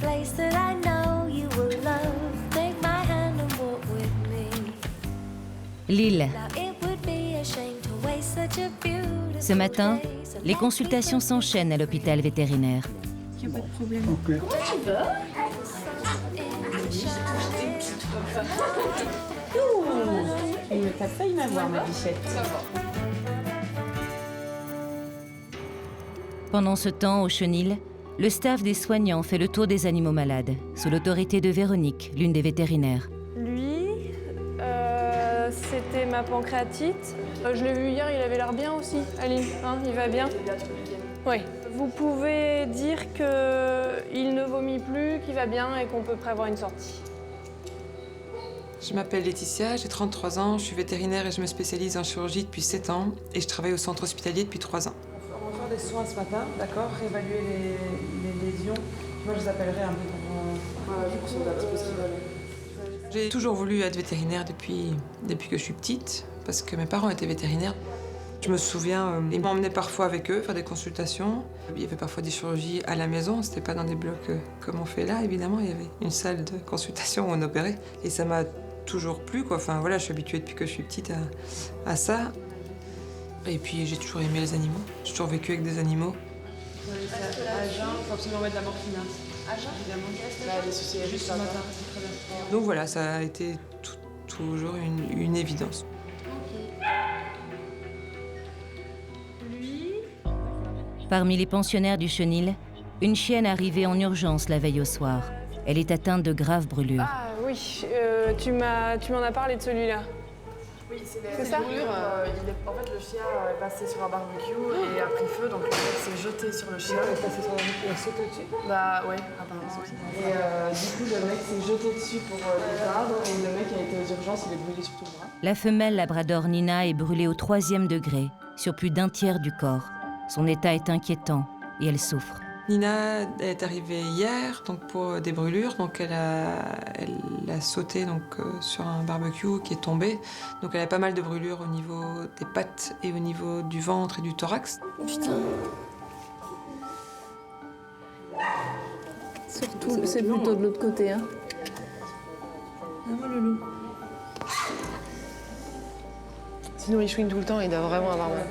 place that I know you will love. Take my hand and walk with me. Lille. Now it would be a shame to waste such a beautiful Ce matin, day, so les let's consultations be s'enchaînent à l'hôpital vétérinaire. Il n'y a pas de problème. Ok. Mais t'as failli m'avoir, ma bichette. Pendant ce temps, au Chenil, le staff des soignants fait le tour des animaux malades, sous l'autorité de Véronique, l'une des vétérinaires. Lui, c'était ma pancréatite. Je l'ai vu hier, il avait l'air bien aussi, Aline. Hein, il va bien? Oui. Vous pouvez dire qu'il ne vomit plus, qu'il va bien et qu'on peut prévoir une sortie. Je m'appelle Laetitia, j'ai 33 ans, je suis vétérinaire et je me spécialise en chirurgie depuis 7 ans et je travaille au centre hospitalier depuis 3 ans. On va faire des soins ce matin, d'accord? Réévaluer les lésions. Moi, je les appellerai un peu pour s'adapter parce qu'ils veulent. J'ai toujours voulu être vétérinaire depuis que je suis petite, parce que mes parents étaient vétérinaires. Je me souviens, ils m'emmenaient parfois avec eux faire des consultations. Il y avait parfois des chirurgies à la maison, c'était pas dans des blocs comme on fait là, évidemment. Il y avait une salle de consultation où on opérait. Et ça m'a toujours plu, quoi. Enfin voilà, je suis habituée depuis que je suis petite à ça. Et puis j'ai toujours aimé les animaux. J'ai toujours vécu avec des animaux. À jeun, il faut absolument mettre de la morphine. À jeun, évidemment. Là, les soucis, juste ce matin. Très bien. Donc voilà, ça a été toujours une évidence. Parmi les pensionnaires du Chenil, une chienne arrivée en urgence la veille au soir. Elle est atteinte de graves brûlures. Ah oui, tu m'en as parlé de celui-là. Oui, C'est ça brûlures. En fait, le chien est passé sur un barbecue et a pris feu, donc le mec s'est jeté sur le chien. Il est passé sur un barbecue, il a sauté dessus? Bah ouais, apparemment. Et du coup, le mec s'est jeté dessus pour l'éteindre et le mec a été aux urgences, il est brûlé sur tout le bras. La femelle labrador Nina est brûlée au 3e degré, sur plus d'un tiers du corps. Son état est inquiétant et elle souffre. Nina est arrivée hier donc pour des brûlures. Donc elle a sauté donc, sur un barbecue qui est tombé. Donc elle a pas mal de brûlures au niveau des pattes et au niveau du ventre et du thorax. Putain. Surtout, c'est plutôt de l'autre côté. Hein. Sinon, il chouine tout le temps, il doit vraiment avoir mal.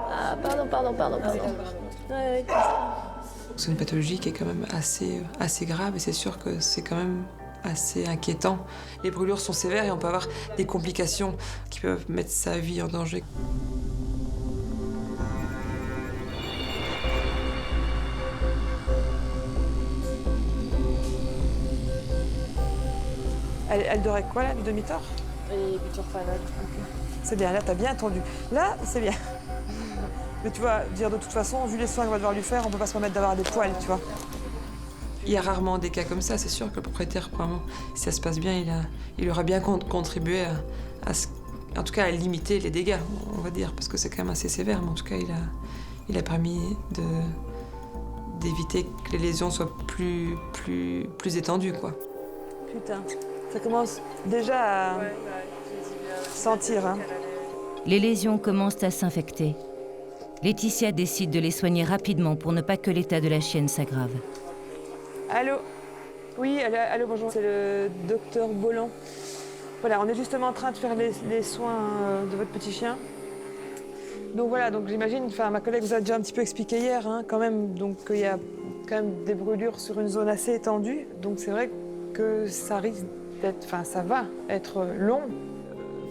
Ah, pardon. Ouais. C'est une pathologie qui est quand même assez grave et c'est sûr que c'est quand même assez inquiétant. Les brûlures sont sévères et on peut avoir des complications qui peuvent mettre sa vie en danger. Elle dorait quoi là, le demi-tort? Et buture fanale. C'est bien, là t'as bien attendu. Là, c'est bien. Mais tu vas dire de toute façon, vu les soins qu'on va devoir lui faire, on peut pas se permettre d'avoir des poils, tu vois. Il y a rarement des cas comme ça, c'est sûr que le propriétaire, probablement, si ça se passe bien, il aura bien contribué en tout cas à limiter les dégâts, on va dire, parce que c'est quand même assez sévère, mais en tout cas, il a permis d'éviter que les lésions soient plus étendues, quoi. Putain, ça commence déjà à sentir, hein. Les lésions commencent à s'infecter. Laetitia décide de les soigner rapidement pour ne pas que l'état de la chienne s'aggrave. Allô? Oui, allô, bonjour, c'est le docteur Bolland. Voilà, on est justement en train de faire les soins de votre petit chien. Donc voilà, donc j'imagine, ma collègue vous a déjà un petit peu expliqué hier, hein, quand même, donc il y a quand même des brûlures sur une zone assez étendue, donc c'est vrai que ça risque d'être, ça va être long.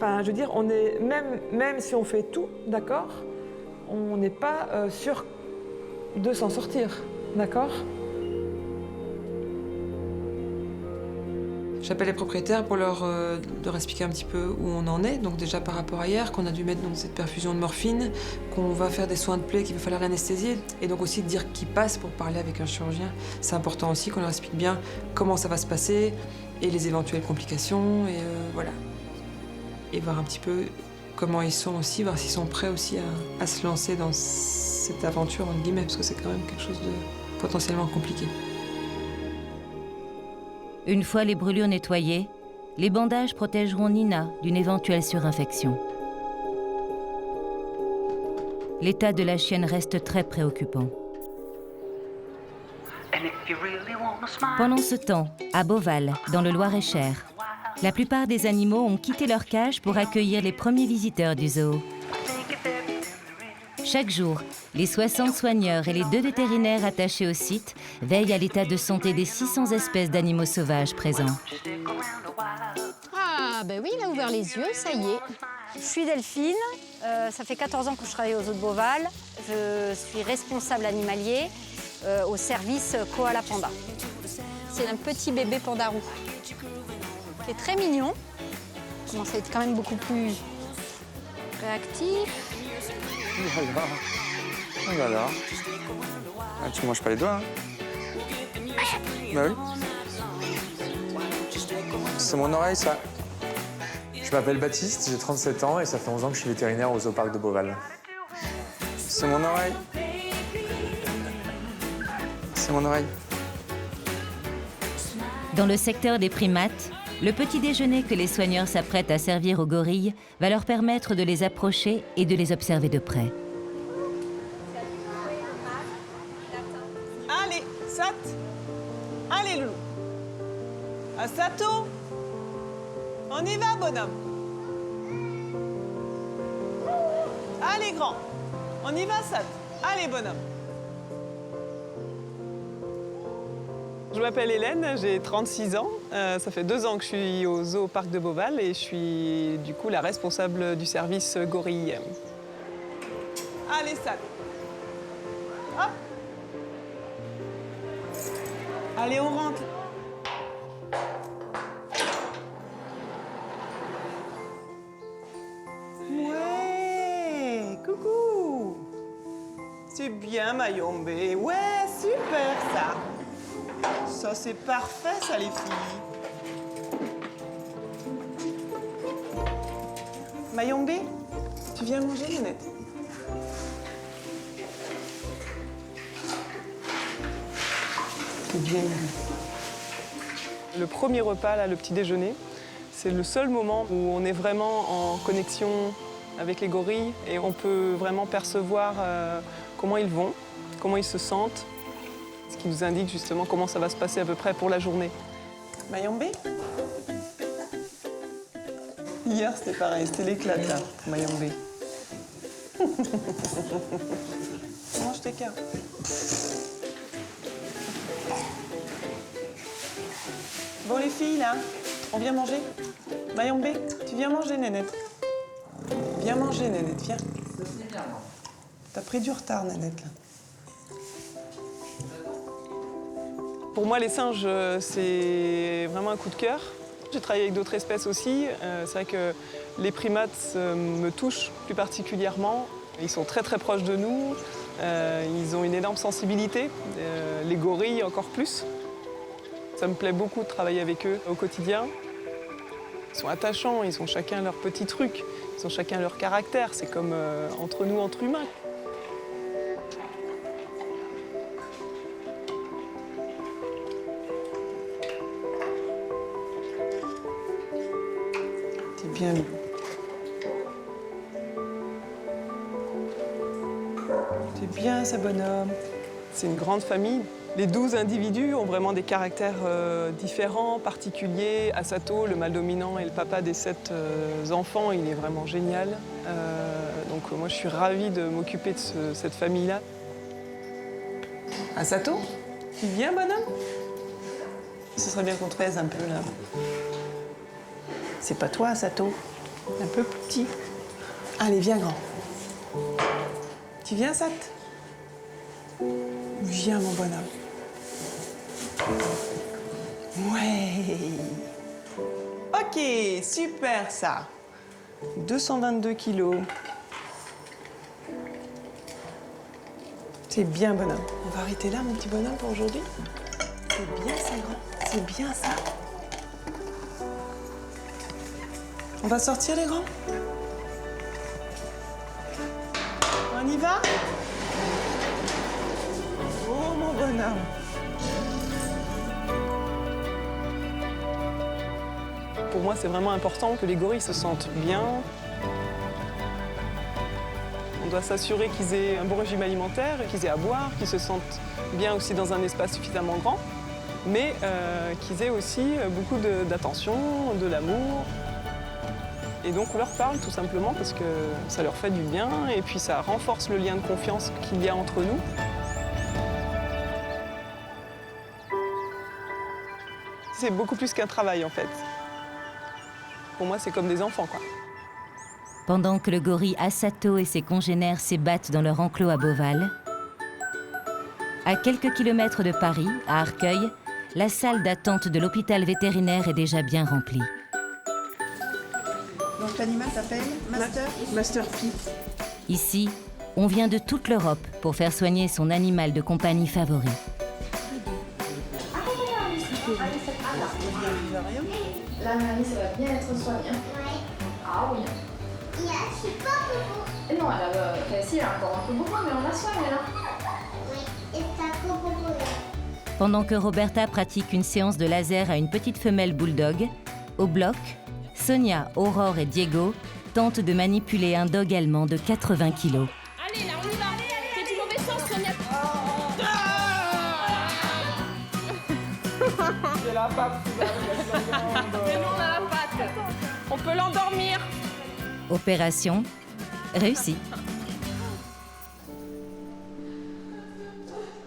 Je veux dire, on est, même si on fait tout, d'accord, on n'est pas sûr de s'en sortir, d'accord? J'appelle les propriétaires pour leur expliquer un petit peu où on en est. Donc déjà par rapport à hier, qu'on a dû mettre donc, cette perfusion de morphine, qu'on va faire des soins de plaie, qu'il va falloir l'anesthésier. Et donc aussi de dire qui passe pour parler avec un chirurgien. C'est important aussi qu'on leur explique bien comment ça va se passer et les éventuelles complications. Et voilà. Et voir un petit peu comment ils sont aussi, voir s'ils sont prêts aussi à se lancer dans cette aventure, entre guillemets, parce que c'est quand même quelque chose de potentiellement compliqué. Une fois les brûlures nettoyées, les bandages protégeront Nina d'une éventuelle surinfection. l'état de la chienne reste très préoccupant. Pendant ce temps, à Beauval, dans le Loir-et-Cher, la plupart des animaux ont quitté leur cage pour accueillir les premiers visiteurs du zoo. Chaque jour, les 60 soigneurs et les 2 vétérinaires attachés au site veillent à l'état de santé des 600 espèces d'animaux sauvages présents. Ah, ben oui, il a ouvert les yeux, ça y est. Je suis Delphine, ça fait 14 ans que je travaille au zoo de Beauval. Je suis responsable animalier au service Koala Panda. C'est un petit bébé pandarou qui est très mignon. Il commence à être quand même beaucoup plus réactif. Oh là là. Ah, tu manges pas les doigts, hein? Bah oui. C'est mon oreille, ça. Je m'appelle Baptiste, j'ai 37 ans et ça fait 11 ans que je suis vétérinaire au zooparc de Beauval. C'est mon oreille. C'est mon oreille. Dans le secteur des primates, le petit déjeuner que les soigneurs s'apprêtent à servir aux gorilles va leur permettre de les approcher et de les observer de près. Allez, Sat. Allez, Loulou. À Sato. On y va, bonhomme. Allez, grand. On y va, Sat. Allez, bonhomme. Je m'appelle Hélène, j'ai 36 ans. Ça fait 2 ans que je suis au zoo parc de Beauval et je suis du coup la responsable du service gorille. Allez, Sat. Hop. Allez, on rentre. Ouais, coucou. C'est bien, Mayombe. Ouais, super, ça. Ça, c'est parfait, ça, les filles. Mayombe, tu viens manger, Nénette? C'est bien. Le premier repas, là, le petit déjeuner, c'est le seul moment où on est vraiment en connexion avec les gorilles et on peut vraiment percevoir comment ils vont, comment ils se sentent, ce qui nous indique justement comment ça va se passer à peu près pour la journée. Mayombe? Hier, c'était pareil, c'était l'éclat, là, Mayombe. Mange tes cartes. Bon, les filles, là, on vient manger? Mayombe, tu viens manger, Nénette? Viens manger, Nénette, viens. T'as pris du retard, Nénette, là. Pour moi, les singes, c'est vraiment un coup de cœur. J'ai travaillé avec d'autres espèces aussi. C'est vrai que les primates me touchent plus particulièrement. Ils sont très très proches de nous. Ils ont une énorme sensibilité. Les gorilles encore plus. Ça me plaît beaucoup de travailler avec eux au quotidien. Ils sont attachants, ils ont chacun leur petit truc. Ils ont chacun leur caractère. C'est comme entre nous, entre humains. Bien. C'est bien, ce bonhomme. C'est une grande famille. Les 12 individus ont vraiment des caractères différents, particuliers. Asato, le mâle dominant et le papa des 7 enfants, il est vraiment génial. Donc moi, je suis ravie de m'occuper de cette famille-là. Asato, tu viens, bonhomme? Ce serait bien qu'on te pèse un peu, là. C'est pas toi, Sato. Un peu plus petit. Allez, viens, grand. Tu viens, Sat? Viens, mon bonhomme. Ouais. Ok, super, ça. 222 kilos. C'est bien, bonhomme. On va arrêter là, mon petit bonhomme, pour aujourd'hui? C'est bien, ça, grand. C'est bien, ça. On va sortir, les grands? On y va? Oh, mon bonhomme. Pour moi, c'est vraiment important que les gorilles se sentent bien. On On doit s'assurer qu'ils aient un bon régime alimentaire, qu'ils aient à boire, qu'ils se sentent bien aussi dans un espace suffisamment grand, mais qu'ils aient aussi beaucoup d'attention, de l'amour. Et donc on leur parle tout simplement parce que ça leur fait du bien et puis ça renforce le lien de confiance qu'il y a entre nous. C'est beaucoup plus qu'un travail en fait. Pour moi, c'est comme des enfants, quoi. Pendant que le gorille Asato et ses congénères s'ébattent dans leur enclos à Beauval, à quelques kilomètres de Paris, à Arcueil, la salle d'attente de l'hôpital vétérinaire est déjà bien remplie. Donc l'animal s'appelle Master P. Ici, on vient de toute l'Europe pour faire soigner son animal de compagnie favori. Là, mamie, ça va bien être soigné. Ah oui. Je suis pas bobo. Non, si, elle a encore un peu bobo, mais on la soigne là. Oui, et t'as pas bobo là. Pendant que Roberta pratique une séance de laser à une petite femelle bulldog, au bloc, Sonia, Aurore et Diego tentent de manipuler un dog allemand de 80 kilos. Allez, là, on y va. C'est du mauvais sens, Sonia. J'ai la patte. Mais nous, on a la patte. On peut l'endormir. Opération réussie.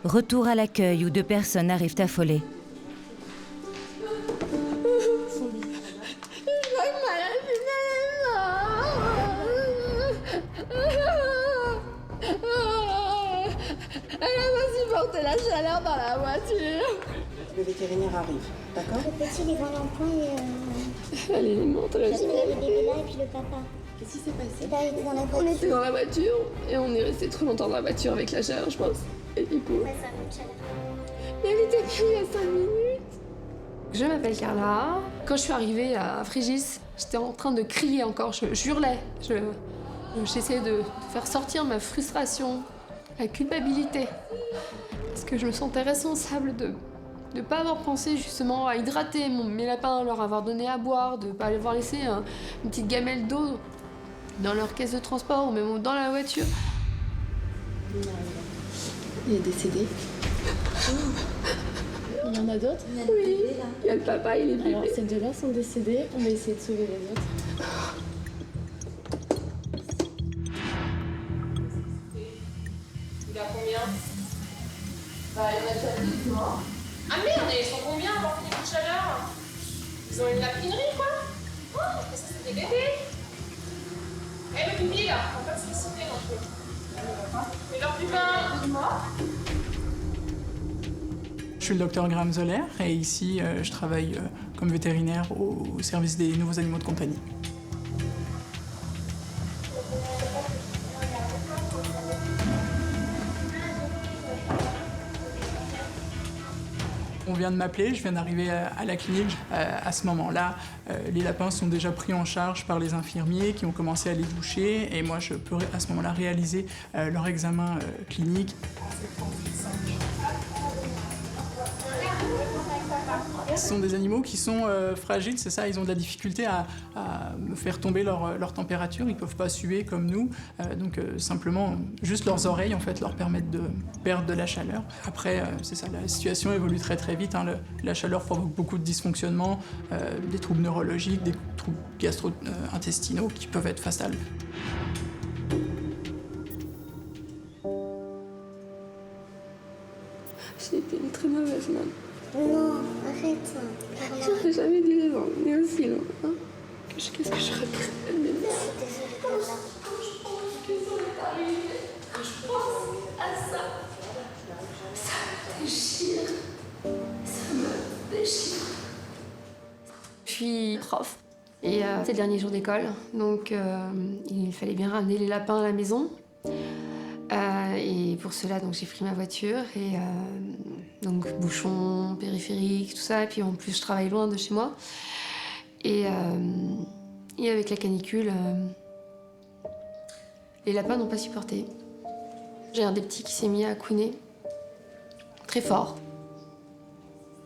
Retour à l'accueil où 2 personnes arrivent affolées. Elle a pas supporté la chaleur dans la voiture. Le vétérinaire arrive, d'accord? Le petit, il est dans l'emploi et Elle est montre la il y avait le bébé là et puis le papa. Qu'est-ce qui s'est passé? Bah, il était dans la On voiture. était dans la voiture et on est resté trop longtemps dans la voiture avec la chaleur, je pense. Et du coup. Ouais, ça a une chaleur. Mais elle était bien il y a 5 minutes. Je m'appelle Carla. Quand je suis arrivée à Frégis, j'étais en train de crier encore. Je hurlais. J'essayais de faire sortir ma frustration, la culpabilité. Parce que je me sentais responsable de ne pas avoir pensé justement à hydrater mes lapins, leur avoir donné à boire, de ne pas avoir laissé une petite gamelle d'eau dans leur caisse de transport ou même dans la voiture. Il est décédé. Il y en a d'autres? Oui, il y a le papa, il est bébé. Alors ces 2-là sont décédés, on va essayer de sauver les autres. Il a combien? Bah, il y en a déjà 2 morts. Ah merde, ils sont combien avoir fait des coups de chaleur? Ils ont une lapinerie, quoi? Oh, mais ça, c'est des bébés. Eh, le pipi, là, on va pas se réciter non plus. Et leur pupin, mort. Je suis le docteur Graham Zoller et ici, je travaille comme vétérinaire au service des nouveaux animaux de compagnie. On vient de m'appeler, je viens d'arriver à la clinique. À ce moment-là, les lapins sont déjà pris en charge par les infirmiers qui ont commencé à les doucher et moi, je peux à ce moment-là réaliser leur examen clinique. Ce sont des animaux qui sont fragiles, c'est ça, ils ont de la difficulté à me faire tomber leur température, ils ne peuvent pas suer comme nous, donc simplement, juste leurs oreilles en fait leur permettent de perdre de la chaleur. Après, c'est ça, la situation évolue très très vite, hein, la chaleur provoque beaucoup de dysfonctionnements, des troubles neurologiques, des troubles gastro-intestinaux qui peuvent être fatals. J'ai été une très mauvaise maman. Non, arrête. J'aurais jamais dû les emmener aussi loin. Hein. Qu'est-ce que je regrette? Je suis désolée, Carla. Je pense à ça. Ça me déchire. Ça me déchire. Je suis prof. Et c'est le dernier jour d'école, donc il fallait bien ramener les lapins à la maison. Et pour cela, donc j'ai pris ma voiture et donc bouchon, périphérique, tout ça. Et puis en plus, je travaille loin de chez moi. Et avec la canicule, les lapins n'ont pas supporté. J'ai un des petits qui s'est mis à couiner très fort.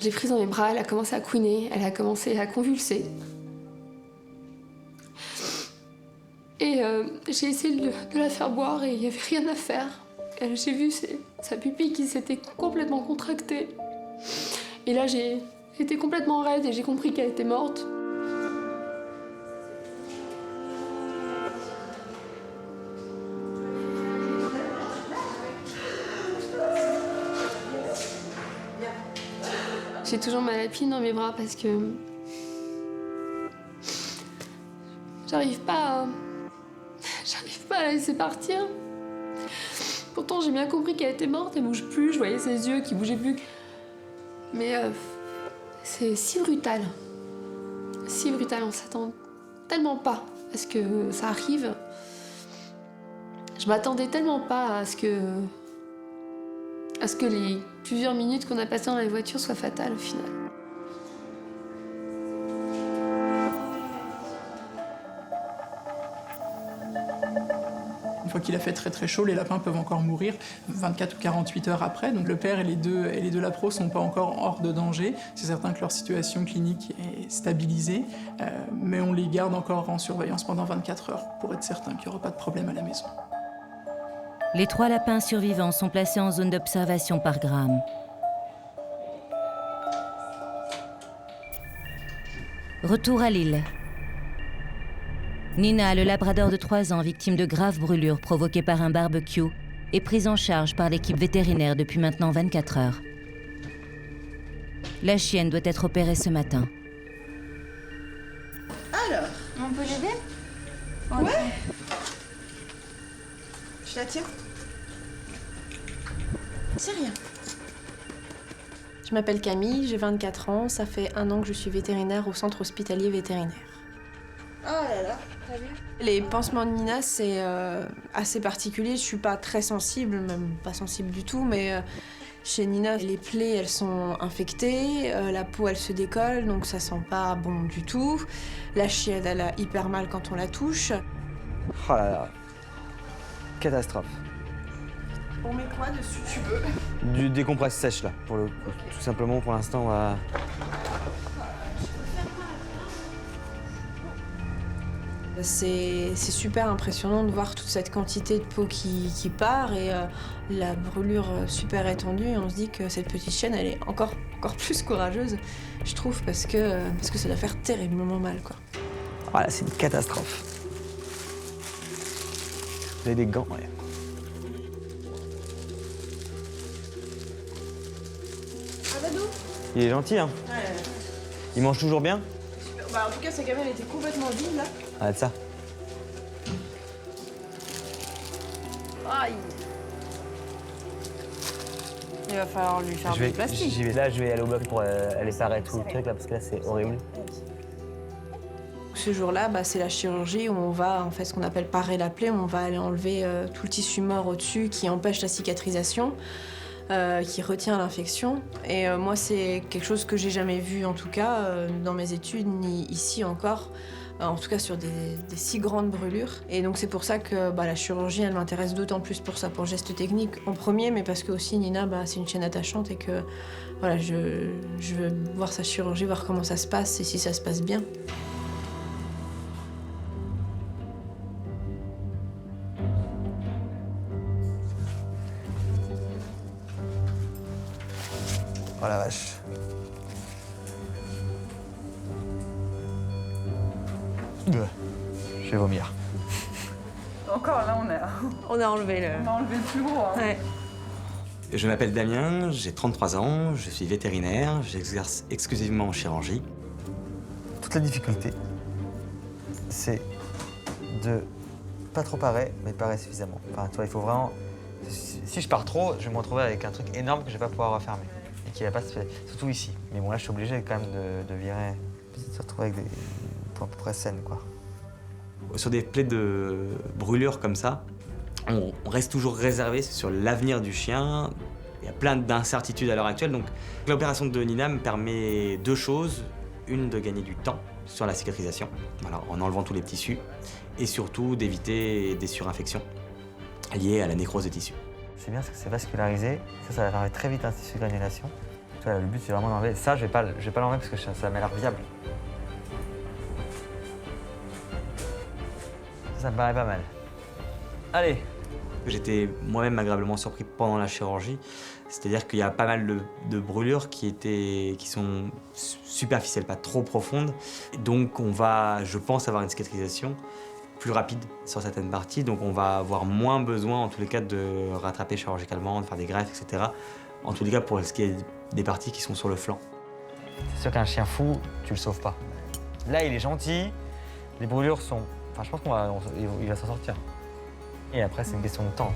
J'ai pris dans mes bras, elle a commencé à couiner, elle a commencé à convulser. Et j'ai essayé de la faire boire et il n'y avait rien à faire. J'ai vu sa pupille qui s'était complètement contractée. Et là, j'ai été complètement raide et j'ai compris qu'elle était morte. J'ai toujours ma lapine dans mes bras parce que j'arrive pas à la laisser partir. Pourtant, j'ai bien compris qu'elle était morte, elle bouge plus, je voyais ses yeux qui bougeaient plus. Mais c'est si brutal. Si brutal, on s'attend tellement pas à ce que ça arrive. Je m'attendais tellement pas à ce que les plusieurs minutes qu'on a passées dans la voiture soient fatales au final. Une fois qu'il a fait très très chaud, les lapins peuvent encore mourir 24 ou 48 heures après. Donc le père et les deux lapros sont pas encore hors de danger. C'est certain que leur situation clinique est stabilisée, mais on les garde encore en surveillance pendant 24 heures pour être certain qu'il n'y aura pas de problème à la maison. Les 3 lapins survivants sont placés en zone d'observation par Graham. Retour à Lille. Nina, le labrador de 3 ans, victime de graves brûlures provoquées par un barbecue, est prise en charge par l'équipe vétérinaire depuis maintenant 24 heures. La chienne doit être opérée ce matin. Alors, On peut l'aider? ouais. Je la tiens. C'est rien. Je m'appelle Camille, j'ai 24 ans, ça fait 1 an que je suis vétérinaire au centre hospitalier vétérinaire. Oh là là, t'as vu? Les pansements de Nina, c'est assez particulier. Je suis pas très sensible, même pas sensible du tout, mais chez Nina, les plaies, elles sont infectées, la peau, elle se décolle, donc ça sent pas bon du tout. La chienne, elle a hyper mal quand on la touche. Oh là là. Catastrophe. On met quoi dessus, tu veux? Du décompresse sèche là, pour le coup. Tout simplement pour l'instant on va. C'est super impressionnant de voir toute cette quantité de peau qui part et la brûlure super étendue. Et on se dit que cette petite chienne, elle est encore plus courageuse, je trouve, parce que ça doit faire terriblement mal, quoi. Voilà, c'est une catastrophe. Vous avez des gants, ouais. Il est gentil, hein? Ouais. Il mange toujours bien? Bah, en tout cas, sa gamelle était complètement vide, là. Arrête ça. Aïe. Il va falloir lui faire du plastique. Je vais aller au bloc pour aller s'arrêter tout le truc là, parce que là c'est horrible. Ce jour-là, c'est la chirurgie où on va, en fait, ce qu'on appelle parer la plaie. On va aller enlever tout le tissu mort au-dessus qui empêche la cicatrisation, qui retient l'infection. Et moi, c'est quelque chose que j'ai jamais vu, en tout cas, dans mes études, ni ici encore. En tout cas sur des si grandes brûlures. Et donc c'est pour ça que la chirurgie, elle m'intéresse d'autant plus pour ça, pour le geste technique en premier, mais parce que aussi Nina, c'est une chienne attachante et que voilà, je veux voir sa chirurgie, voir comment ça se passe et si ça se passe bien. Oh la vache. Je vais vomir. Encore là, on a enlevé le plus gros. Hein. Ouais. Je m'appelle Damien, j'ai 33 ans, je suis vétérinaire, j'exerce exclusivement en chirurgie. Toute la difficulté, c'est de pas trop parer, mais de parer suffisamment. Enfin, toi, il faut vraiment. Si je pars trop, je vais me retrouver avec un truc énorme que je vais pas pouvoir refermer. Et qui va pas se faire. Surtout ici. Mais bon, là, je suis obligé quand même de virer. De se retrouver avec des points à peu près saines, quoi. Sur des plaies de brûlure comme ça, on reste toujours réservé sur l'avenir du chien. Il y a plein d'incertitudes à l'heure actuelle. Donc l'opération de Nina me permet 2 choses. Une, de gagner du temps sur la cicatrisation, voilà, en enlevant tous les tissus. Et surtout d'éviter des surinfections liées à la nécrose des tissus. C'est bien parce que c'est vascularisé. Ça va faire très vite un tissu de granulation. Le but, c'est vraiment d'enlever. Ça, je vais pas l'enlever parce que ça m'a l'air viable. ça me paraît pas mal. Allez. J'étais moi-même agréablement surpris pendant la chirurgie. C'est-à-dire qu'il y a pas mal de brûlures qui sont superficielles, pas trop profondes. Donc on va, je pense, avoir une cicatrisation plus rapide sur certaines parties. Donc on va avoir moins besoin, en tous les cas, de rattraper chirurgicalement, de faire des greffes, etc. En tous les cas, pour ce qui est des parties qui sont sur le flanc. C'est sûr qu'un chien fou, tu le sauves pas. Là, il est gentil. Les brûlures sont... Enfin, je pense qu'il va s'en sortir. Et après, c'est une question de temps.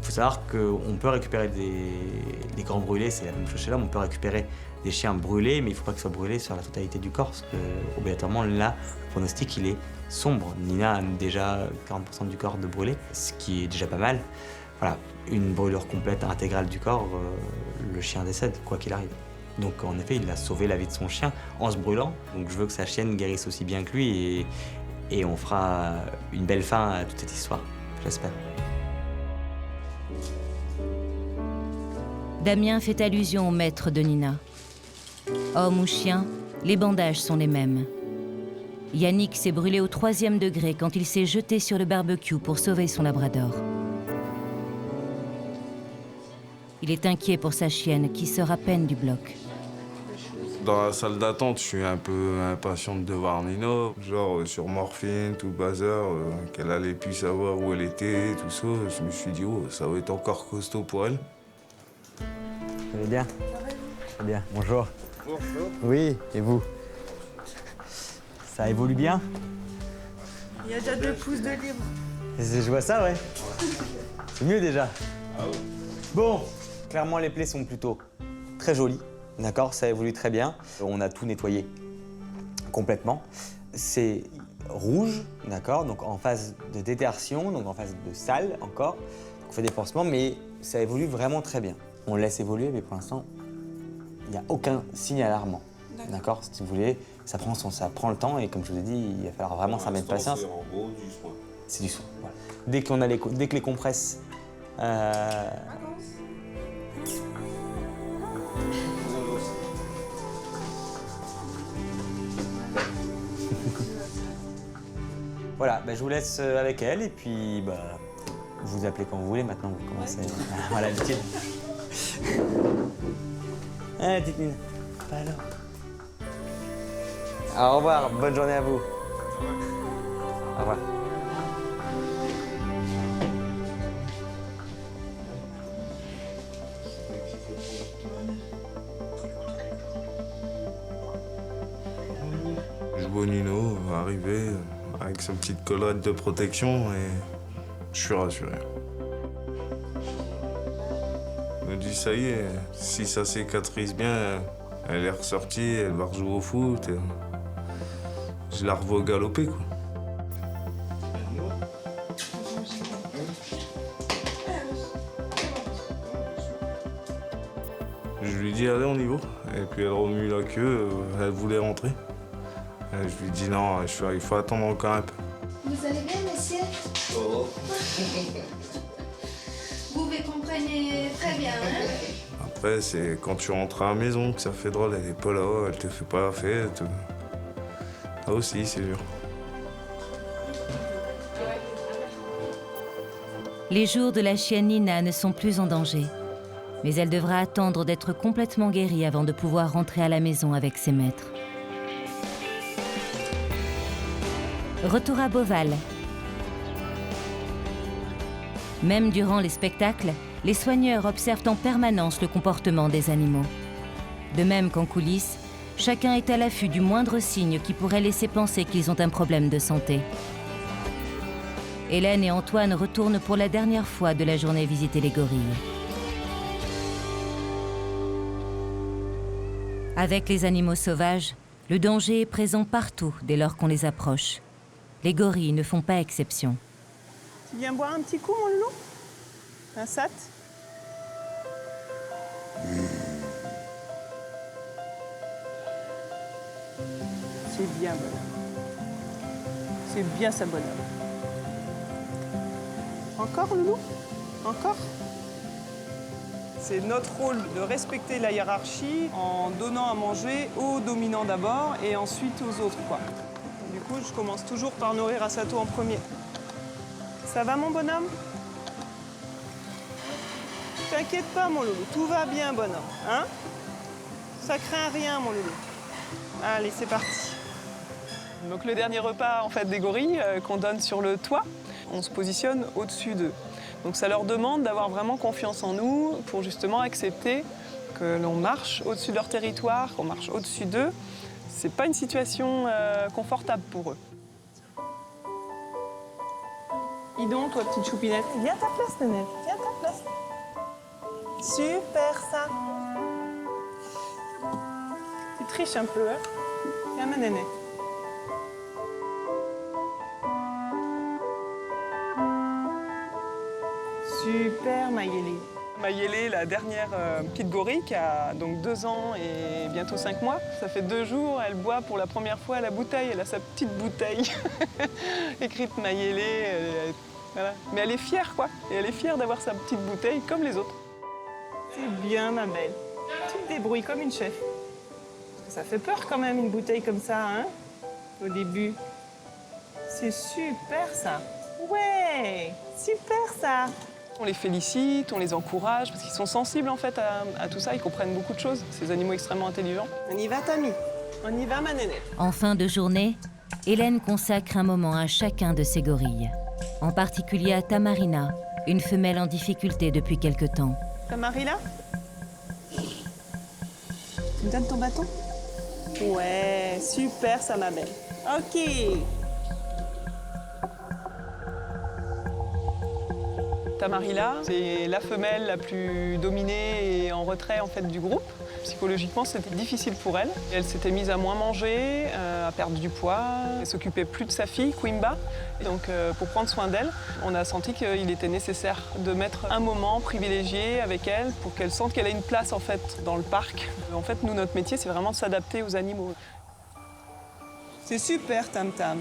Il faut savoir qu'on peut récupérer des grands brûlés, c'est la même chose chez l'homme, on peut récupérer des chiens brûlés, mais il ne faut pas qu'ils soient brûlés sur la totalité du corps, parce que, obligatoirement, là, le pronostic, il est sombre. Nina a déjà 40% du corps de brûlé, ce qui est déjà pas mal. Voilà, une brûlure complète, intégrale du corps, le chien décède, quoi qu'il arrive. Donc, en effet, il a sauvé la vie de son chien en se brûlant. Donc, je veux que sa chienne guérisse aussi bien que lui, et on fera une belle fin à toute cette histoire. J'espère. Damien fait allusion au maître de Nina. Homme ou chien, les bandages sont les mêmes. Yannick s'est brûlé au 3e degré quand il s'est jeté sur le barbecue pour sauver son labrador. Il est inquiet pour sa chienne qui sort à peine du bloc. Dans la salle d'attente, je suis un peu impatient de voir Nina. Genre sur morphine, tout le bazar, qu'elle allait plus savoir où elle était, tout ça. Je me suis dit, oh, ça va être encore costaud pour elle. Vous allez bien? Très bien. Bonjour. Bonjour. Oui, et vous? Ça évolue bien? Il y a déjà 2 pouces de libre. Je vois ça, ouais. C'est mieux déjà. Bon, clairement, les plaies sont plutôt très jolies. D'accord, ça évolue très bien. On a tout nettoyé complètement. C'est rouge, d'accord, donc en phase de détertion, donc en phase de sale encore. On fait des pansements, mais ça évolue vraiment très bien. On laisse évoluer, mais pour l'instant, il n'y a aucun signe alarmant. D'accord, si vous voulez, ça prend le temps et comme je vous ai dit, il va falloir vraiment s'en mettre patience. C'est en gros du soin. C'est du soin, voilà. Dès que les compresses... Voilà, je vous laisse avec elle et puis vous appelez quand vous voulez. Maintenant, vous commencez à avoir l'habitude. Ah, petite Nina. Alors. Au revoir, bonne journée à vous. Au revoir. Je vois Nino arriver avec sa petite collerette de protection et je suis rassuré. Je me dis, ça y est, si ça cicatrise bien, elle est ressortie, elle va rejouer au foot. Et je la revois galoper, quoi. Je lui dis, allez, on y va. Et puis elle remue la queue, elle voulait rentrer. Et je lui dis, non, il faut attendre encore un peu. Vous allez bien, monsieur? Oh. Vous vous comprenez très bien, hein? Après, c'est quand tu rentres à la maison que ça fait drôle. Elle est pas là, elle te fait pas la fête. Ça aussi, c'est dur. Les jours de la chienne Nina ne sont plus en danger. Mais elle devra attendre d'être complètement guérie avant de pouvoir rentrer à la maison avec ses maîtres. Retour à Beauval. Même durant les spectacles, les soigneurs observent en permanence le comportement des animaux. De même qu'en coulisses, chacun est à l'affût du moindre signe qui pourrait laisser penser qu'ils ont un problème de santé. Hélène et Antoine retournent pour la dernière fois de la journée visiter les gorilles. Avec les animaux sauvages, le danger est présent partout dès lors qu'on les approche. Les gorilles ne font pas exception. Tu viens boire un petit coup, mon loulou? Un sat? C'est bien, bonhomme. C'est bien ça, bonhomme. Encore, loulou? Encore? C'est notre rôle de respecter la hiérarchie en donnant à manger aux dominants d'abord et ensuite aux autres, quoi. Du coup, je commence toujours par nourrir Asato en premier. Ça va mon bonhomme? T'inquiète pas mon loulou, tout va bien bonhomme, hein? Ça craint rien mon loulou. Allez, c'est parti. Donc le dernier repas en fait des gorilles qu'on donne sur le toit, on se positionne au-dessus d'eux. Donc ça leur demande d'avoir vraiment confiance en nous pour justement accepter que l'on marche au-dessus de leur territoire, qu'on marche au-dessus d'eux. C'est pas une situation confortable pour eux. Dis donc, toi, petite choupinette. Viens à ta place, Nénette. Viens à ta place. Super, ça. Tu triches un peu, hein? Viens, ma Nénette. Super, Mayélé. Mayélé, la dernière petite gorille qui a donc 2 ans et bientôt 5 mois. Ça fait 2 jours, elle boit pour la première fois à la bouteille. Elle a sa petite bouteille écrite Mayélé. Voilà. Mais elle est fière, quoi. Et elle est fière d'avoir sa petite bouteille comme les autres. C'est bien, ma belle. Tu te débrouilles comme une chef. Ça fait peur quand même, une bouteille comme ça, hein, au début. C'est super, ça. Ouais, super, ça. On les félicite, on les encourage, parce qu'ils sont sensibles en fait à tout ça, ils comprennent beaucoup de choses, ces animaux extrêmement intelligents. On y va, Tammy. On y va, ma nénette. En fin de journée, Hélène consacre un moment à chacun de ses gorilles, en particulier à Tamarina, une femelle en difficulté depuis quelque temps. Tamarina, tu me donnes ton bâton? Ouais, super ça, ma belle. Ok. Tamarila, c'est la femelle la plus dominée et en retrait en fait du groupe. Psychologiquement, c'était difficile pour elle. Elle s'était mise à moins manger, à perdre du poids. Elle s'occupait plus de sa fille, Quimba. Donc, pour prendre soin d'elle, on a senti qu'il était nécessaire de mettre un moment privilégié avec elle pour qu'elle sente qu'elle a une place en fait dans le parc. En fait, nous, notre métier, c'est vraiment de s'adapter aux animaux. C'est super, Tam Tam.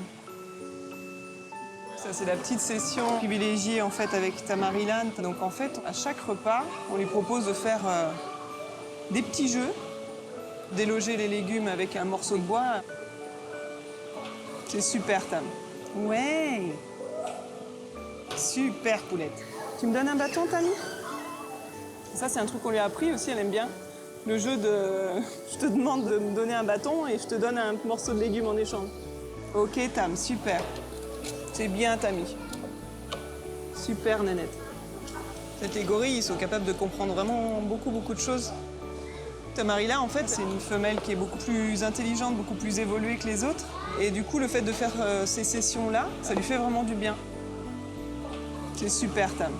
Ça, c'est la petite session privilégiée en fait avec Tamarila. Donc en fait, à chaque repas, on lui propose de faire des petits jeux, déloger les légumes avec un morceau de bois. C'est super, Tam. Ouais. Super, poulette. Tu me donnes un bâton, Tammy? Ça, c'est un truc qu'on lui a appris aussi, elle aime bien. Le jeu de je te demande de me donner un bâton et je te donne un morceau de légumes en échange. Ok, Tam, super. C'est bien, Tammy. Super, nénette. Ces gorilles, ils sont capables de comprendre vraiment beaucoup de choses. Tamarila, en fait, c'est une femelle qui est beaucoup plus intelligente, beaucoup plus évoluée que les autres. Et du coup, le fait de faire ces sessions-là, ça lui fait vraiment du bien. C'est super, Tam.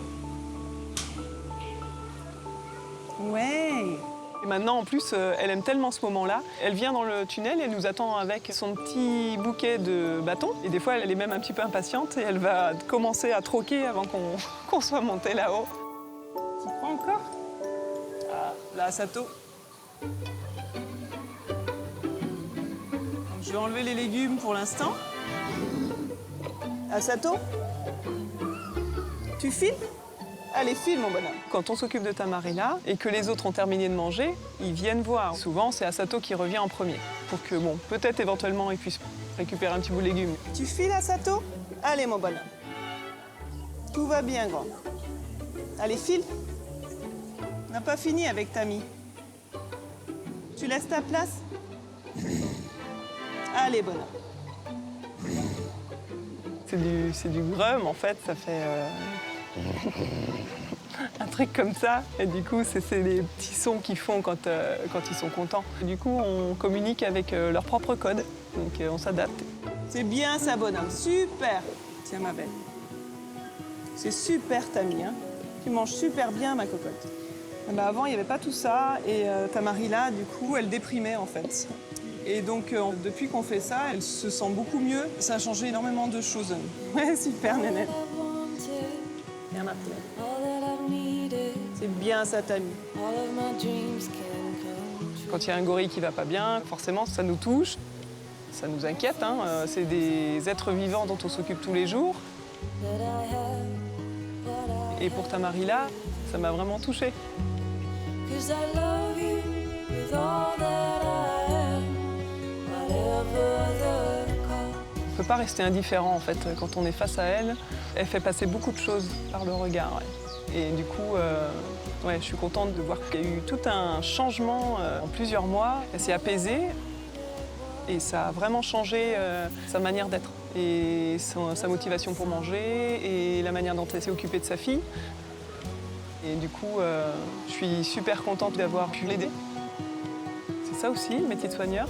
Ouais. Et maintenant, en plus, elle aime tellement ce moment-là. Elle vient dans le tunnel et elle nous attend avec son petit bouquet de bâtons. Et des fois, elle est même un petit peu impatiente et elle va commencer à troquer avant qu'on soit monté là-haut. Tu prends encore? Ah, là, Sato. Je vais enlever les légumes pour l'instant. Asato, tu files? Allez, file, mon bonhomme. Quand on s'occupe de Tamarila et que les autres ont terminé de manger, ils viennent voir. Souvent, c'est Asato qui revient en premier pour que, bon, peut-être éventuellement, ils puissent récupérer un petit bout de légumes. Tu files, Asato? Allez, mon bonhomme. Tout va bien, grand. Allez, file. On n'a pas fini avec Tammy. Tu laisses ta place? Allez, bonhomme. C'est du grum, en fait, ça fait un truc comme ça. Et du coup, c'est les petits sons qu'ils font quand ils sont contents. Et du coup, on communique avec leur propre code, donc on s'adapte. C'est bien ça, bonhomme, super. Tiens, ma belle. C'est super, Tammy, hein. Tu manges super bien, ma cocotte. Bah, avant, il n'y avait pas tout ça, et Tamarila, du coup, elle déprimait, en fait. Et donc, depuis qu'on fait ça, elle se sent beaucoup mieux. Ça a changé énormément de choses. Ouais, super, nénette. Viens, ma poulette. C'est bien ça, Tammy. Quand il y a un gorille qui va pas bien, forcément, ça nous touche. Ça nous inquiète, hein. C'est des êtres vivants dont on s'occupe tous les jours. Et pour Tamarila, ça m'a vraiment touchée. ne peut pas rester indifférent en fait. Quand on est face à elle, elle fait passer beaucoup de choses par le regard. Ouais. Et du coup, ouais, je suis contente de voir qu'il y a eu tout un changement en plusieurs mois. Elle s'est apaisée et ça a vraiment changé sa manière d'être et sa motivation pour manger et la manière dont elle s'est occupée de sa fille. Et du coup, je suis super contente d'avoir pu l'aider. C'est ça aussi, le métier de soigneur.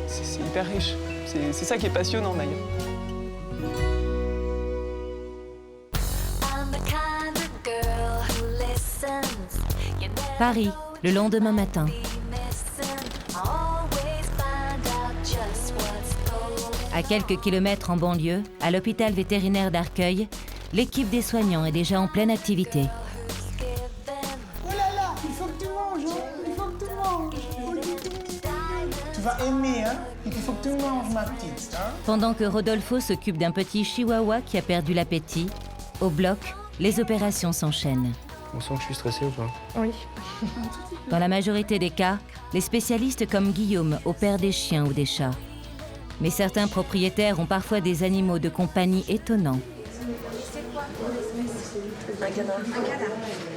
C'est hyper riche. C'est ça qui est passionnant d'ailleurs. Paris, le lendemain matin. À quelques kilomètres en banlieue, à l'hôpital vétérinaire d'Arcueil, l'équipe des soignants est déjà en pleine activité. Oh là là, il faut que tu manges, hein. Il faut que tu manges. Tu vas aimer, hein. Il faut que tu manges, ma petite, hein. Pendant que Rodolfo s'occupe d'un petit chihuahua qui a perdu l'appétit, au bloc, les opérations s'enchaînent. On sent que je suis stressé ou pas? Oui. Dans la majorité des cas, les spécialistes comme Guillaume opèrent des chiens ou des chats. Mais certains propriétaires ont parfois des animaux de compagnie étonnants. Un canard. Un canard.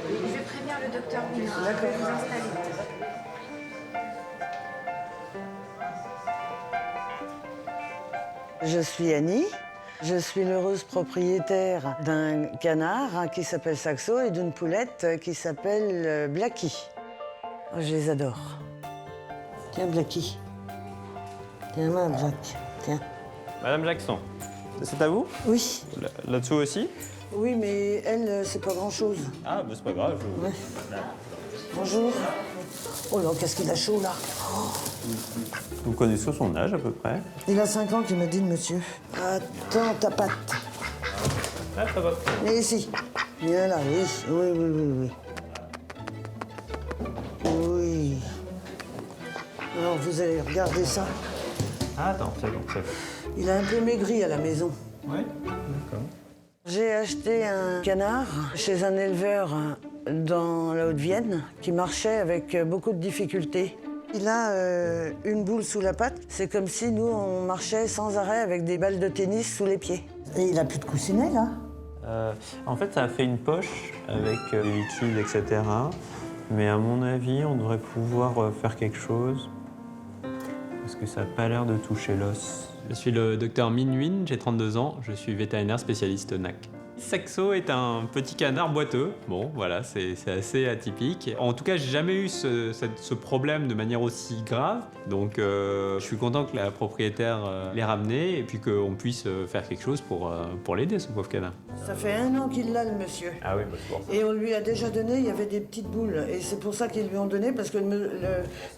Je vais prévenir le docteur Boulin. D'accord. Vous installer. Je suis Annie. Je suis l'heureuse propriétaire d'un canard qui s'appelle Saxo et d'une poulette qui s'appelle Blacky. Je les adore. Tiens, Blacky. Tiens, ma Black. Tiens. Madame Jackson, c'est à vous? Oui. Là-dessous aussi? Oui, mais elle, c'est pas grand-chose. Ah, bah c'est pas grave. Ouais. Bonjour. Oh là, qu'est-ce qu'il a chaud, là. Oh. Vous connaissez son âge, à peu près? Il a 5 ans qu'il m'a dit le monsieur. Attends, ta patte. Ah, ça va. Mais ici. Il est là, oui. Oui, oui, oui, oui. Oui. Alors, vous allez regarder ça. Ah, attends, c'est bon, c'est bon. Il a un peu maigri à la maison. Oui, d'accord. J'ai acheté un canard chez un éleveur dans la Haute-Vienne qui marchait avec beaucoup de difficultés. Il a une boule sous la patte. C'est comme si nous, on marchait sans arrêt avec des balles de tennis sous les pieds. Et il a plus de coussinets, là? En fait, ça a fait une poche avec des liquides, etc. Mais à mon avis, on devrait pouvoir faire quelque chose. Parce que ça n'a pas l'air de toucher l'os. Je suis le docteur Minh Nguyen, j'ai 32 ans, je suis vétérinaire spécialiste NAC. Saxo est un petit canard boiteux. Bon, voilà, c'est assez atypique. En tout cas, j'ai jamais eu ce problème de manière aussi grave. Donc, je suis content que la propriétaire l'ait ramené et puis qu'on puisse faire quelque chose pour l'aider, ce pauvre canard. Ça fait 1 an qu'il l'a, le monsieur. Ah oui, bah, c'est bon. Et on lui a déjà donné, il y avait des petites boules. Et c'est pour ça qu'ils lui ont donné, parce que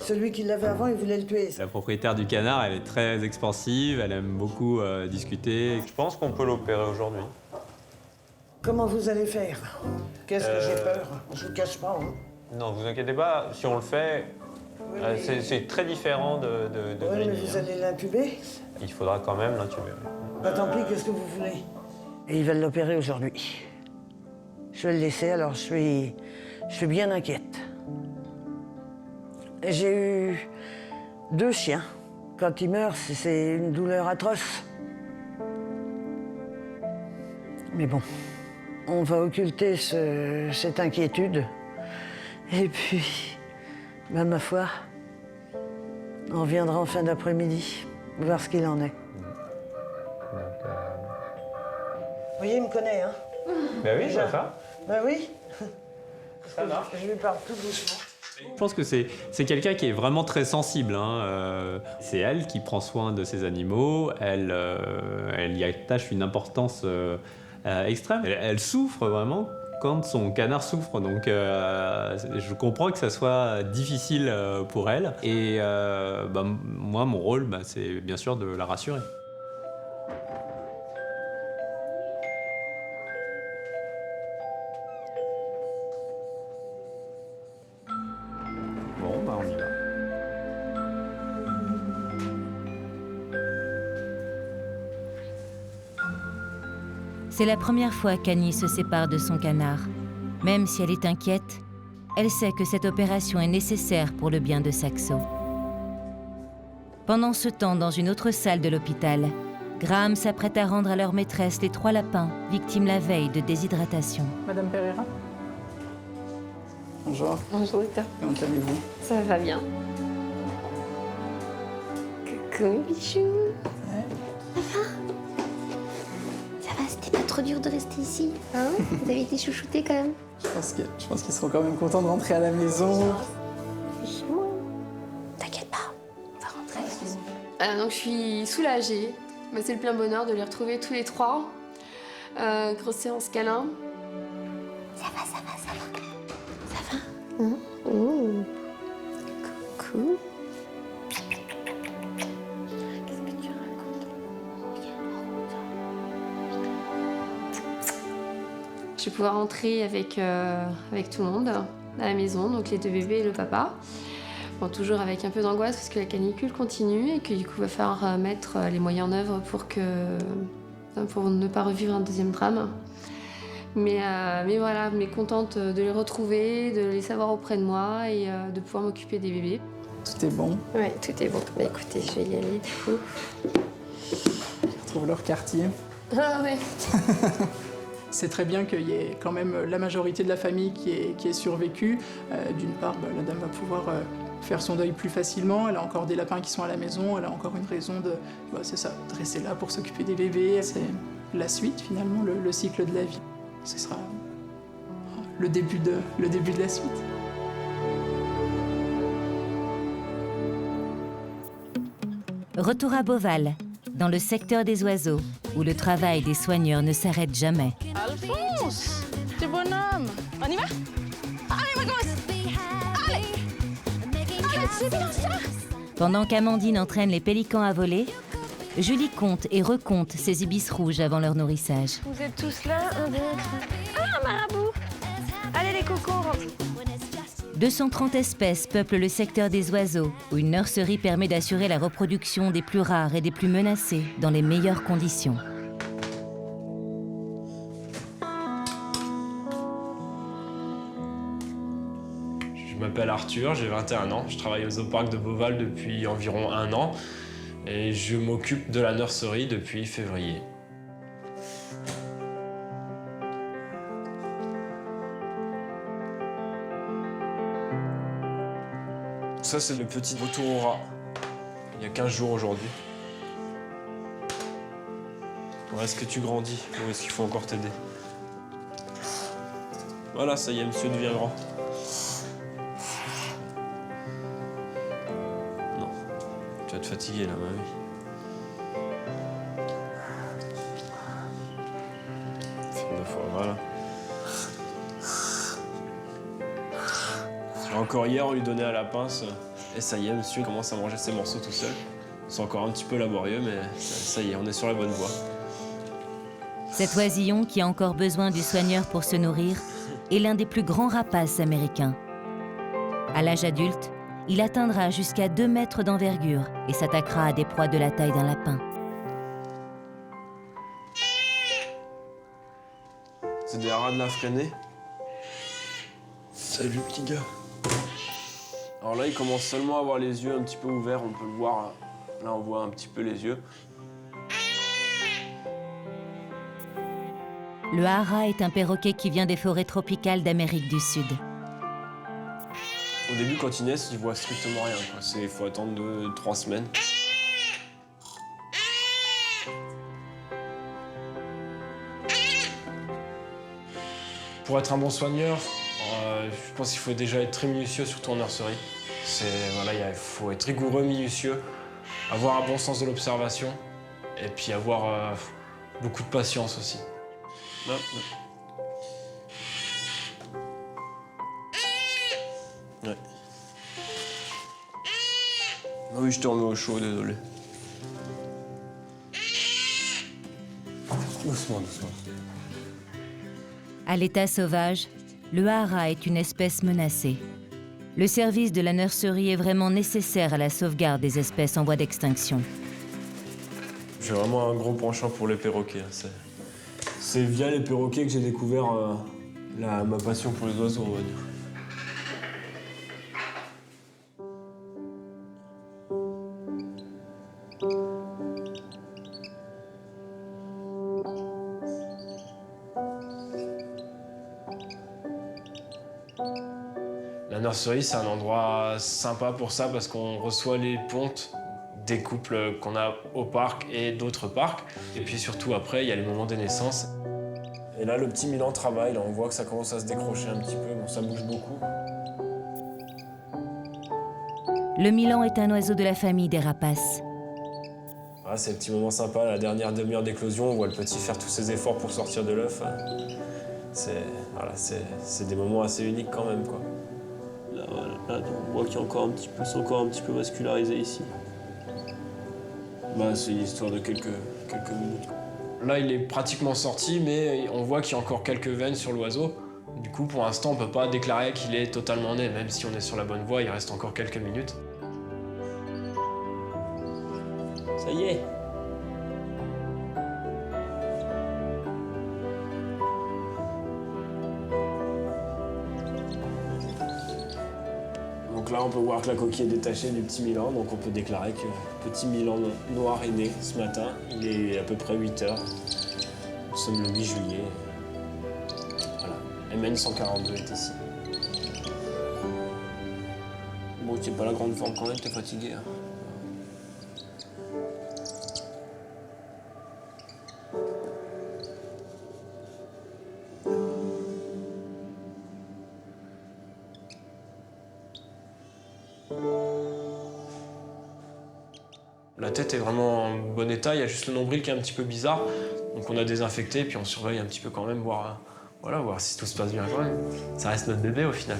celui qui l'avait avant, il voulait le tuer. La propriétaire du canard, elle est très expansive, elle aime beaucoup discuter. Je pense qu'on peut l'opérer aujourd'hui. Comment vous allez faire? Qu'est-ce que j'ai peur? Je vous cache pas. Hein. Non, vous inquiétez pas, si on le fait, oui, c'est très différent de oui, Grigny, mais vous allez l'intuber? Il faudra quand même l'intuber. Bah tant pis, qu'est-ce que vous voulez? Et ils veulent l'opérer aujourd'hui. Je vais le laisser, alors je suis bien inquiète. J'ai eu 2 chiens. Quand ils meurent, c'est une douleur atroce. Mais bon, on va occulter cette inquiétude. Et puis, ben, ma foi, on reviendra en fin d'après-midi, voir ce qu'il en est. Vous voyez, il me connaît, hein? Ben oui, ça va. Ben oui. Ça marche. Je lui parle tout doucement. Je pense que c'est quelqu'un qui est vraiment très sensible. Hein. C'est elle qui prend soin de ses animaux, elle y attache une importance extrême. Elle souffre vraiment quand son canard souffre, donc je comprends que ça soit difficile pour elle. Et moi, mon rôle, c'est bien sûr de la rassurer. Bon, on y va. C'est la première fois qu'Annie se sépare de son canard. Même si elle est inquiète, elle sait que cette opération est nécessaire pour le bien de Saxo. Pendant ce temps, dans une autre salle de l'hôpital, Graham s'apprête à rendre à leur maîtresse les 3 lapins, victimes la veille de déshydratation. Madame Pereira. Bonjour. Bonjour, docteur. Comment allez-vous? Ça va bien. Coucou, bichou. Ça va, c'était pas trop dur de rester ici. Hein? Vous avez été chouchoutés quand même. Je pense qu'ils seront quand même contents de rentrer à la maison. T'inquiète pas, on va rentrer. Donc je suis soulagée. Mais c'est le plein bonheur de les retrouver tous les 3. Grosse séance câlin. Ça va. Ça va? Hein? Oh. Coucou. Qu'est-ce que tu racontes? Je vais pouvoir rentrer avec tout le monde à la maison, donc les 2 bébés et le papa. Bon, toujours avec un peu d'angoisse parce que la canicule continue et que du coup il va falloir mettre les moyens en œuvre pour ne pas revivre un deuxième drame. Mais voilà, mais contente de les retrouver, de les savoir auprès de moi et de pouvoir m'occuper des bébés. Tout est bon. Ouais, tout est bon. Bah, écoutez, je vais y aller du coup. Ils retrouvent leur quartier. Ah ouais. C'est très bien qu'il y ait quand même la majorité de la famille qui ait survécu. D'une part, la dame va pouvoir faire son deuil plus facilement. Elle a encore des lapins qui sont à la maison. Elle a encore une raison de rester là pour s'occuper des bébés. C'est la suite, finalement, le cycle de la vie. Ce sera le début de la suite. Retour à Beauval, dans le secteur des oiseaux, où le travail des soigneurs ne s'arrête jamais. Alphonse, petit bonhomme. On y va? Allez, ma gosse! Allez! Allez, c'est bien ça! Pendant qu'Amandine entraîne les pélicans à voler, Julie compte et recompte ses ibis rouges avant leur nourrissage. Vous êtes tous là? 1, 2, 3. Ah, marabout! Allez, les cocos, on rentre. 230 espèces peuplent le secteur des oiseaux, où une nurserie permet d'assurer la reproduction des plus rares et des plus menacés dans les meilleures conditions. Je m'appelle Arthur, j'ai 21 ans. Je travaille au zooparc de Beauval depuis environ 1 an et je m'occupe de la nurserie depuis février. Ça, c'est le petit retour au rat. Il y a 15 jours aujourd'hui. Ouais, est-ce que tu grandis ou est-ce qu'il faut encore t'aider? Voilà, ça y est, monsieur devient grand. Non, tu vas te fatiguer là, mamie. Deux fois, voilà. Encore hier, on lui donnait à la pince. Et ça y est, monsieur commence à manger ses morceaux tout seul. C'est encore un petit peu laborieux, mais ça y est, on est sur la bonne voie. Cet oisillon, qui a encore besoin du soigneur pour se nourrir, est l'un des plus grands rapaces américains. À l'âge adulte, il atteindra jusqu'à 2 mètres d'envergure et s'attaquera à des proies de la taille d'un lapin. C'est des rats de la freinée. Salut, petit gars. Alors là, il commence seulement à avoir les yeux un petit peu ouverts, on peut le voir. Là, on voit un petit peu les yeux. Le hara est un perroquet qui vient des forêts tropicales d'Amérique du Sud. Au début, quand ils naissent, ils voient strictement rien. Il faut attendre 2-3 semaines. Pour être un bon soigneur, je pense qu'il faut déjà être très minutieux, surtout en nurserie. Il faut être rigoureux, minutieux, avoir un bon sens de l'observation et puis avoir beaucoup de patience aussi. Non, non. Ouais. Ah oui, je te remets au chaud, désolé. Doucement, doucement. À l'état sauvage, le hara est une espèce menacée. Le service de la nurserie est vraiment nécessaire à la sauvegarde des espèces en voie d'extinction. J'ai vraiment un gros penchant pour les perroquets. C'est via les perroquets que j'ai découvert ma passion pour les oiseaux, on va dire. La nurserie, c'est un endroit sympa pour ça parce qu'on reçoit les pontes des couples qu'on a au parc et d'autres parcs. Et puis surtout après, il y a les moments des naissances. Et là, le petit Milan travaille, là, on voit que ça commence à se décrocher un petit peu, bon, ça bouge beaucoup. Le Milan est un oiseau de la famille des rapaces. Ah, c'est le petit moment sympa, la dernière demi-heure d'éclosion, on voit le petit faire tous ses efforts pour sortir de l'œuf. C'est des moments assez uniques quand même, quoi. Là, voilà, on voit qu'il y a encore c'est encore un petit peu vascularisé ici. Bah, c'est une histoire de quelques minutes. Là, il est pratiquement sorti, mais on voit qu'il y a encore quelques veines sur l'oiseau. Du coup, pour l'instant, on peut pas déclarer qu'il est totalement né, même si on est sur la bonne voie, il reste encore quelques minutes. Ça y est. Donc là, on peut voir que la coquille est détachée du petit Milan, donc on peut déclarer que le petit Milan noir est né ce matin. Il est à peu près 8 h. Nous sommes le 8 juillet. Voilà. MN 142 est ici. Bon, c'est pas la grande forme quand même, t'es fatigué. Hein. La tête est vraiment en bon état, il y a juste le nombril qui est un petit peu bizarre. Donc on a désinfecté, puis on surveille un petit peu quand même, voir si tout se passe bien quand même. Ça reste notre bébé au final.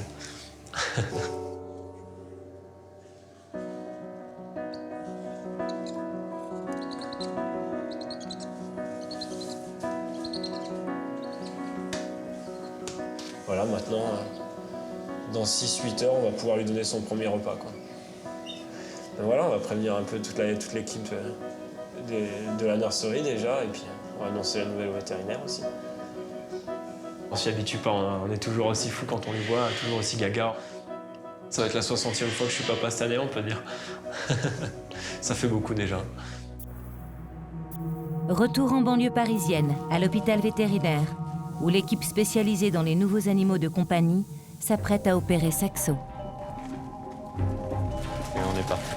Voilà, maintenant, dans 6-8 heures, on va pouvoir lui donner son premier repas, quoi. Donc voilà, on va prévenir un peu toute l'équipe de la nurserie déjà, et puis on va annoncer la nouvelle au vétérinaire aussi. On s'y habitue pas, on est toujours aussi fou quand on les voit, toujours aussi gaga. Ça va être la 60e fois que je suis papa cette année, on peut dire. Ça fait beaucoup déjà. Retour en banlieue parisienne, à l'hôpital vétérinaire, où l'équipe spécialisée dans les nouveaux animaux de compagnie s'apprête à opérer Saxo. Et on est parti.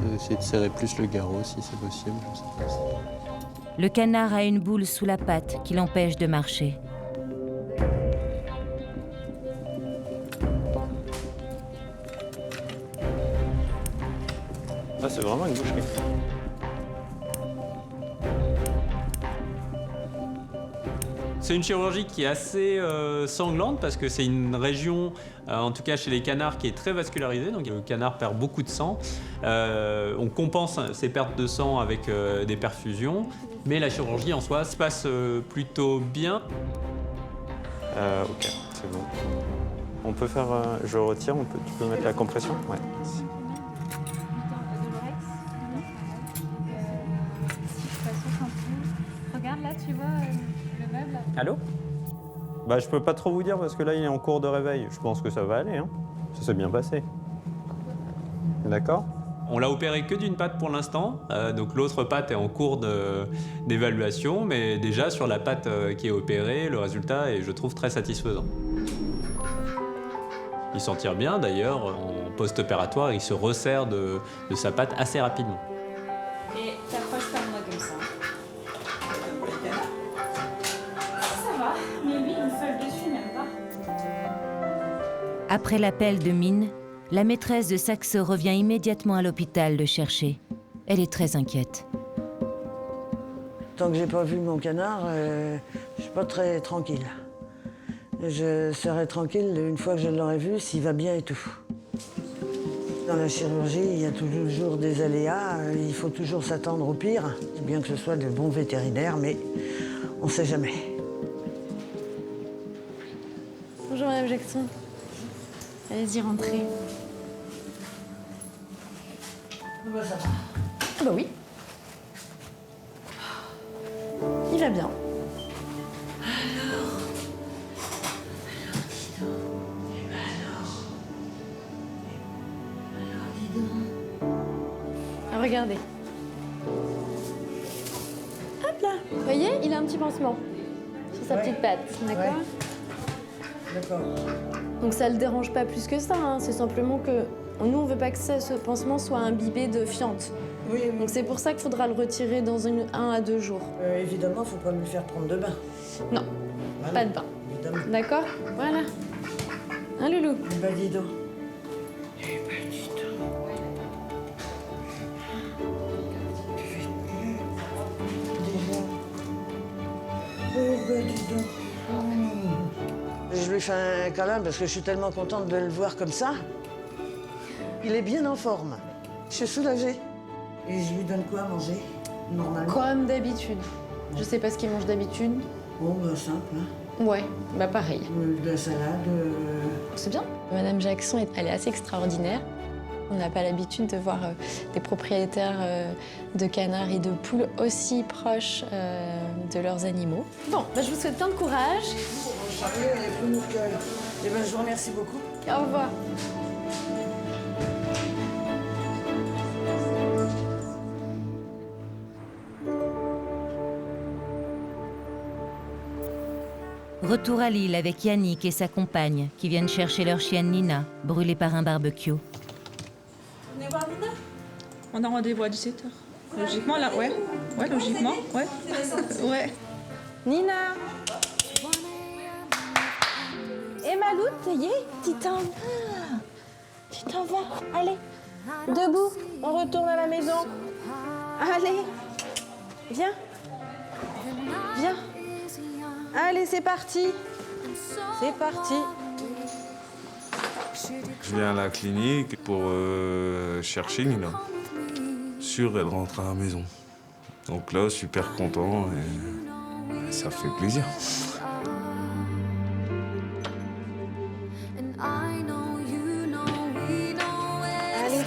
Je vais essayer de serrer plus le garrot si c'est possible. Le canard a une boule sous la patte qui l'empêche de marcher. Ah, c'est vraiment une boucherie. C'est une chirurgie qui est assez sanglante parce que c'est une région, en tout cas chez les canards, qui est très vascularisée. Donc le canard perd beaucoup de sang. On compense ces pertes de sang avec des perfusions. Mais la chirurgie en soi se passe plutôt bien. Ok, c'est bon. On peut faire... je retire, tu peux mettre la compression? Ouais. Regarde là, tu vois le meuble là. Allô? Bah, je peux pas trop vous dire parce que là, il est en cours de réveil. Je pense que ça va aller, hein. Ça s'est bien passé. D'accord? On l'a opéré que d'une patte pour l'instant, donc l'autre patte est en cours d'évaluation, mais déjà sur la patte qui est opérée, le résultat est, je trouve, très satisfaisant. Il s'en tire bien, d'ailleurs, en post-opératoire, il se resserre de sa patte assez rapidement. Et t'approches pas de moi comme ça. Ça va, mais lui, il me feuille dessus, même pas. Après l'appel de Mine, la maîtresse de Saxo revient immédiatement à l'hôpital le chercher. Elle est très inquiète. Tant que j'ai pas vu mon canard, je suis pas très tranquille. Je serai tranquille une fois que je l'aurai vu, s'il va bien et tout. Dans la chirurgie, il y a toujours des aléas. Il faut toujours s'attendre au pire, bien que ce soit de bons vétérinaires, mais on ne sait jamais. Bonjour Madame Jackson. Allez-y, rentrez. Bah, ça va. Ah bah oui. Il va bien. Alors, regardez. Hop là. Vous voyez, il a un petit pansement sur sa petite patte. D'accord. D'accord. Donc ça le dérange pas plus que ça, hein. C'est simplement que nous on veut pas que ce pansement soit imbibé de fiente. Oui, oui. Donc c'est pour ça qu'il faudra le retirer dans 1 à 2 jours. Évidemment, faut pas lui faire prendre de bain. Non, pas de bain. Évidemment. D'accord? Voilà. Hein, Loulou? Bah dis donc. Je lui fais un câlin parce que je suis tellement contente de le voir comme ça. Il est bien en forme. Je suis soulagée. Et je lui donne quoi à manger, normalement? Comme d'habitude. Je sais pas ce qu'il mange d'habitude. Bon, bah simple, hein. Ouais, bah pareil. De la salade. C'est bien. Madame Jackson, elle est assez extraordinaire. On n'a pas l'habitude de voir des propriétaires de canards et de poules aussi proches de leurs animaux. Bon, bah je vous souhaite plein de courage. Mon chariot, il est plus lourd que... Eh ben, je vous remercie beaucoup. Au revoir. Retour à Lille avec Yannick et sa compagne qui viennent chercher leur chienne Nina, brûlée par un barbecue. Venez voir Nina. On a rendez-vous à 17h. Logiquement, là, ouais. Ouais, logiquement, ouais. Ouais. Nina. Et Malou, ça y est, tu t'en vas. Tu t'en vas. Allez, debout, on retourne à la maison. Allez, viens. Viens. Allez, c'est parti. C'est parti. Je viens à la clinique pour chercher Nina. Sûre, elle rentre à la maison. Donc là, super content et ça fait plaisir. Allez.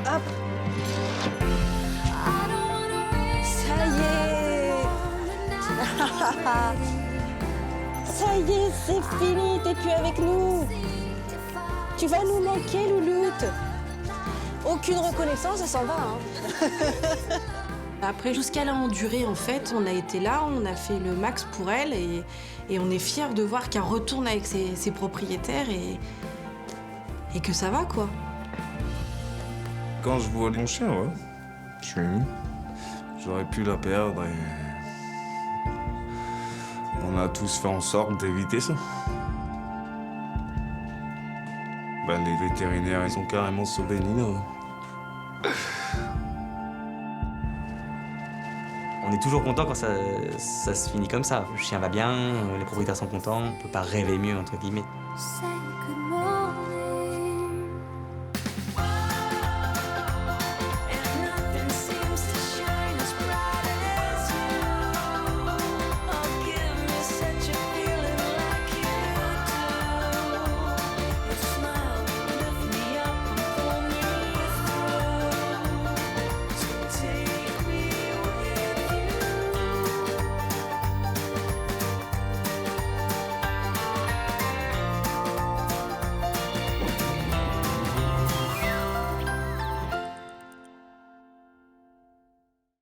Hop. Ça y est. Ça y est, c'est fini, t'es plus avec nous. Tu vas nous manquer, Louloute. Aucune reconnaissance, ça s'en va. Hein. Après, tout ce qu'elle a enduré, en fait, on a été là, on a fait le max pour elle et on est fiers de voir qu'elle retourne avec ses propriétaires et que ça va, quoi. Quand je vois mon chien, ouais, je suis ému. J'aurais pu la perdre et on a tous fait en sorte d'éviter ça. Ben, les vétérinaires, ils ont carrément sauvé Nina. On est toujours content quand ça se finit comme ça. Le chien va bien, les propriétaires sont contents, on peut pas rêver mieux, entre guillemets. Say good morning.